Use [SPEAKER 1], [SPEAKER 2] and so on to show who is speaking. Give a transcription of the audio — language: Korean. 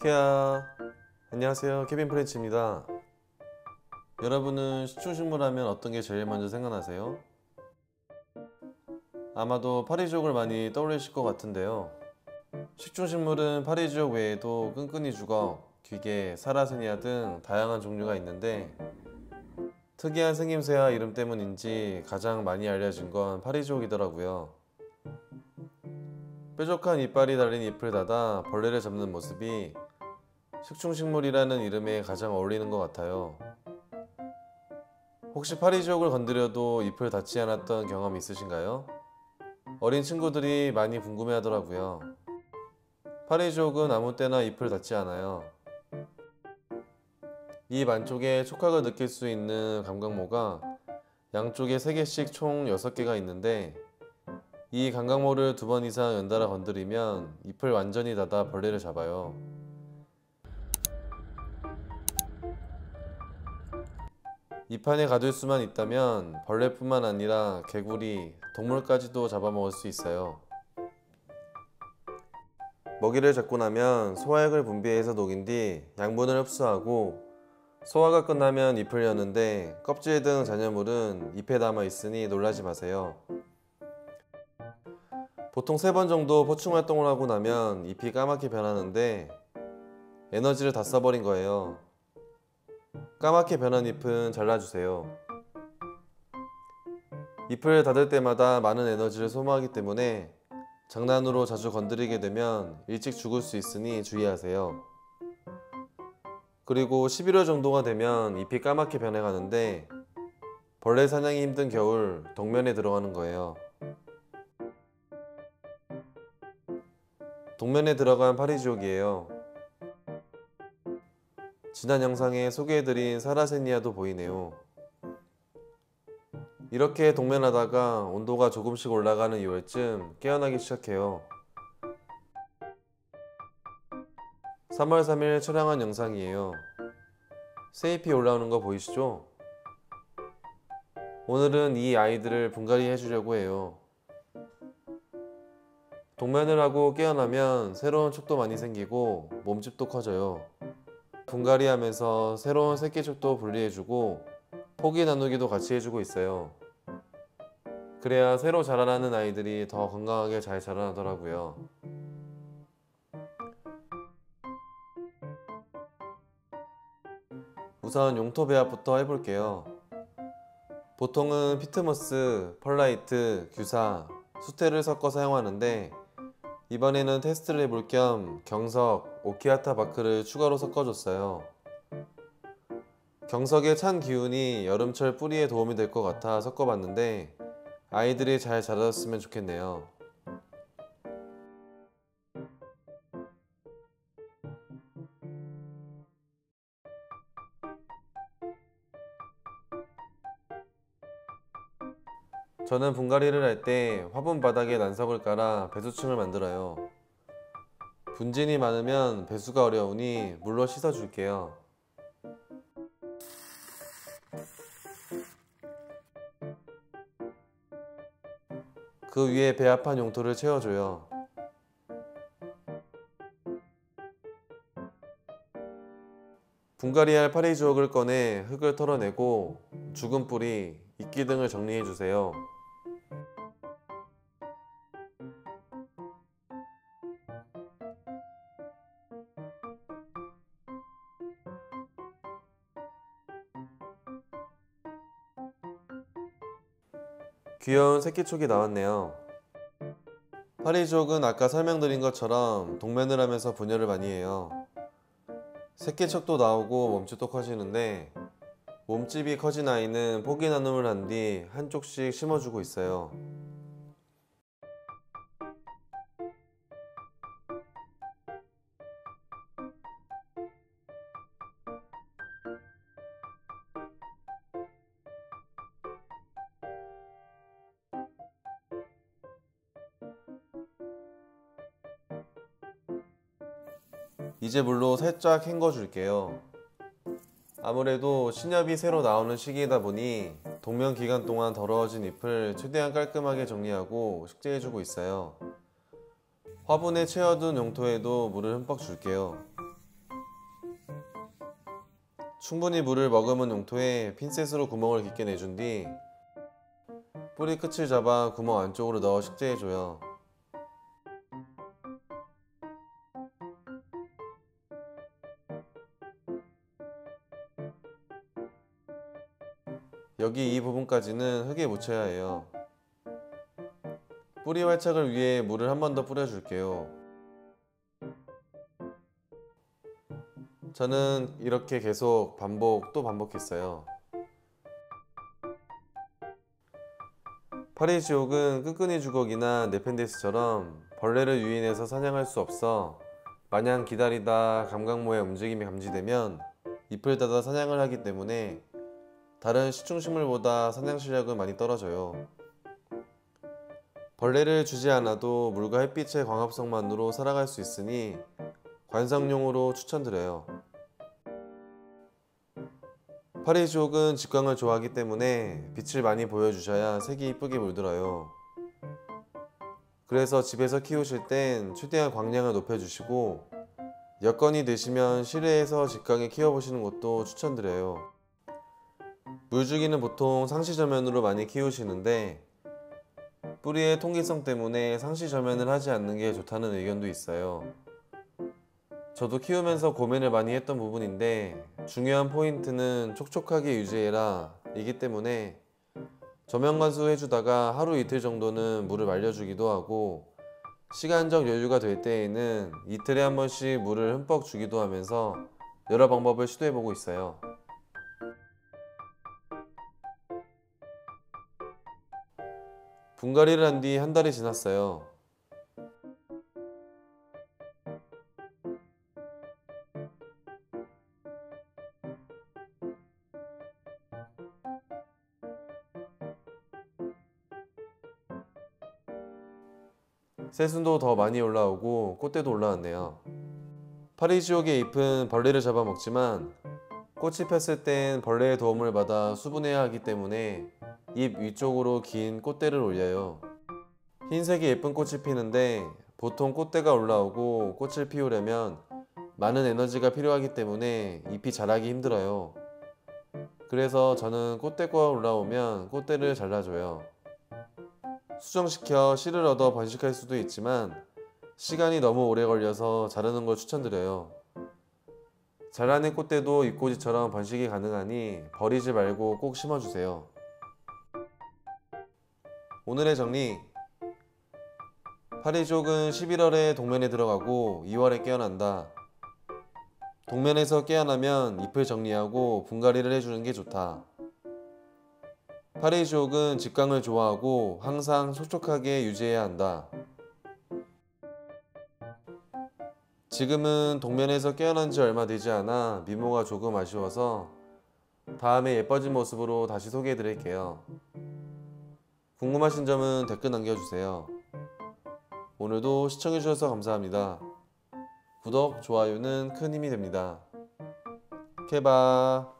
[SPEAKER 1] 케아, 안녕하세요. 케빈 프렌치입니다. 여러분은 식충식물 하면 어떤 게 제일 먼저 생각나세요? 아마도 파리지옥을 많이 떠올리실 것 같은데요. 식충식물은 파리지옥 외에도 끈끈이 주걱, 귀개, 사라세니아 등 다양한 종류가 있는데 특이한 생김새와 이름 때문인지 가장 많이 알려진 건 파리지옥이더라고요. 뾰족한 이빨이 달린 잎을 닫아 벌레를 잡는 모습이 식충식물이라는 이름에 가장 어울리는 것 같아요. 혹시 파리지옥을 건드려도 잎을 닿지 않았던 경험 있으신가요? 어린 친구들이 많이 궁금해 하더라고요. 파리지옥은 아무 때나 잎을 닿지 않아요. 잎 안쪽에 촉각을 느낄 수 있는 감각모가 양쪽에 3개씩 총 6개가 있는데 이 감각모를 2번 이상 연달아 건드리면 잎을 완전히 닫아 벌레를 잡아요. 잎 안에 가둘 수만 있다면 벌레뿐만 아니라 개구리, 동물까지도 잡아먹을 수 있어요. 먹이를 잡고 나면 소화액을 분비해서 녹인 뒤 양분을 흡수하고 소화가 끝나면 잎을 여는데 껍질 등 잔여물은 잎에 남아 있으니 놀라지 마세요. 보통 3번 정도 포충 활동을 하고 나면 잎이 까맣게 변하는데 에너지를 다 써버린 거예요. 까맣게 변한 잎은 잘라주세요. 잎을 닫을 때마다 많은 에너지를 소모하기 때문에 장난으로 자주 건드리게 되면 일찍 죽을 수 있으니 주의하세요. 그리고 11월 정도가 되면 잎이 까맣게 변해가는데 벌레 사냥이 힘든 겨울 동면에 들어가는 거예요. 동면에 들어간 파리지옥이에요. 지난 영상에 소개해드린 사라세니아도 보이네요. 이렇게 동면하다가 온도가 조금씩 올라가는 2월쯤 깨어나기 시작해요. 3월 3일 촬영한 영상이에요. 새잎이 올라오는 거 보이시죠? 오늘은 이 아이들을 분갈이 해주려고 해요. 동면을 하고 깨어나면 새로운 촉도 많이 생기고 몸집도 커져요. 분갈이 하면서 새로운 새끼촉도 분리해주고 포기 나누기도 같이 해주고 있어요. 그래야 새로 자라나는 아이들이 더 건강하게 잘 자라나더라고요. 우선 용토 배합부터 해볼게요. 보통은 피트모스, 펄라이트, 규사, 수태를 섞어 사용하는데 이번에는 테스트를 해볼 겸 경석, 오키아타 바크를 추가로 섞어줬어요. 경석의 찬 기운이 여름철 뿌리에 도움이 될 것 같아 섞어봤는데 아이들이 잘 자랐으면 좋겠네요. 저는 분갈이를 할 때 화분 바닥에 난석을 깔아 배수층을 만들어요. 분진이 많으면 배수가 어려우니 물로 씻어줄게요. 그 위에 배합한 용토를 채워줘요. 분갈이할 파리지옥을 꺼내 흙을 털어내고 죽은 뿌리, 이끼 등을 정리해주세요. 귀여운 새끼촉이 나왔네요. 파리지옥은 아까 설명드린 것처럼 동면을 하면서 분열을 많이 해요. 새끼촉도 나오고 몸집도 커지는데 몸집이 커진 아이는 포기 나눔을 한 뒤 한쪽씩 심어주고 있어요. 이제 물로 살짝 헹궈 줄게요. 아무래도 신엽이 새로 나오는 시기이다 보니 동면 기간 동안 더러워진 잎을 최대한 깔끔하게 정리하고 식재해주고 있어요. 화분에 채워둔 용토에도 물을 흠뻑 줄게요. 충분히 물을 머금은 용토에 핀셋으로 구멍을 깊게 내준 뒤 뿌리 끝을 잡아 구멍 안쪽으로 넣어 식재해줘요. 여기 이 부분까지는 흙에 묻혀야 해요. 뿌리 활착을 위해 물을 한 번 더 뿌려줄게요. 저는 이렇게 계속 반복했어요. 파리지옥은 끈끈이 주걱이나 네펜데스처럼 벌레를 유인해서 사냥할 수 없어 마냥 기다리다 감각모의 움직임이 감지되면 잎을 닫아 사냥을 하기 때문에 다른 식충식물보다 사냥 실력은 많이 떨어져요. 벌레를 주지 않아도 물과 햇빛의 광합성만으로 살아갈 수 있으니 관상용으로 추천드려요. 파리지옥은 직광을 좋아하기 때문에 빛을 많이 보여주셔야 색이 이쁘게 물들어요. 그래서 집에서 키우실 땐 최대한 광량을 높여주시고 여건이 되시면 실외에서 직광에 키워보시는 것도 추천드려요. 물주기는 보통 상시저면으로 많이 키우시는데 뿌리의 통기성 때문에 상시저면을 하지 않는 게 좋다는 의견도 있어요. 저도 키우면서 고민을 많이 했던 부분인데 중요한 포인트는 촉촉하게 유지해라 이기 때문에 저면관수 해주다가 하루 이틀 정도는 물을 말려주기도 하고 시간적 여유가 될 때에는 이틀에 한 번씩 물을 흠뻑 주기도 하면서 여러 방법을 시도해보고 있어요. 분갈이를 한 뒤 한 달이 지났어요. 새순도 더 많이 올라오고 꽃대도 올라왔네요. 파리지옥의 잎은 벌레를 잡아먹지만 꽃이 폈을 땐 벌레의 도움을 받아 수분해야 하기 때문에 잎 위쪽으로 긴 꽃대를 올려요. 흰색이 예쁜 꽃이 피는데 보통 꽃대가 올라오고 꽃을 피우려면 많은 에너지가 필요하기 때문에 잎이 자라기 힘들어요. 그래서 저는 꽃대가 올라오면 꽃대를 잘라줘요. 수정시켜 씨를 얻어 번식할 수도 있지만 시간이 너무 오래 걸려서 자르는 걸 추천드려요. 잘라낸 꽃대도 잎꽂이처럼 번식이 가능하니 버리지 말고 꼭 심어주세요. 오늘의 정리. 파리지옥은 11월에 동면에 들어가고 2월에 깨어난다. 동면에서 깨어나면 잎을 정리하고 분갈이를 해주는 게 좋다. 파리지옥은 직광을 좋아하고 항상 촉촉하게 유지해야 한다. 지금은 동면에서 깨어난 지 얼마 되지 않아 미모가 조금 아쉬워서 다음에 예뻐진 모습으로 다시 소개해 드릴게요. 궁금하신 점은 댓글 남겨주세요. 오늘도 시청해주셔서 감사합니다. 구독, 좋아요는 큰 힘이 됩니다. 케바.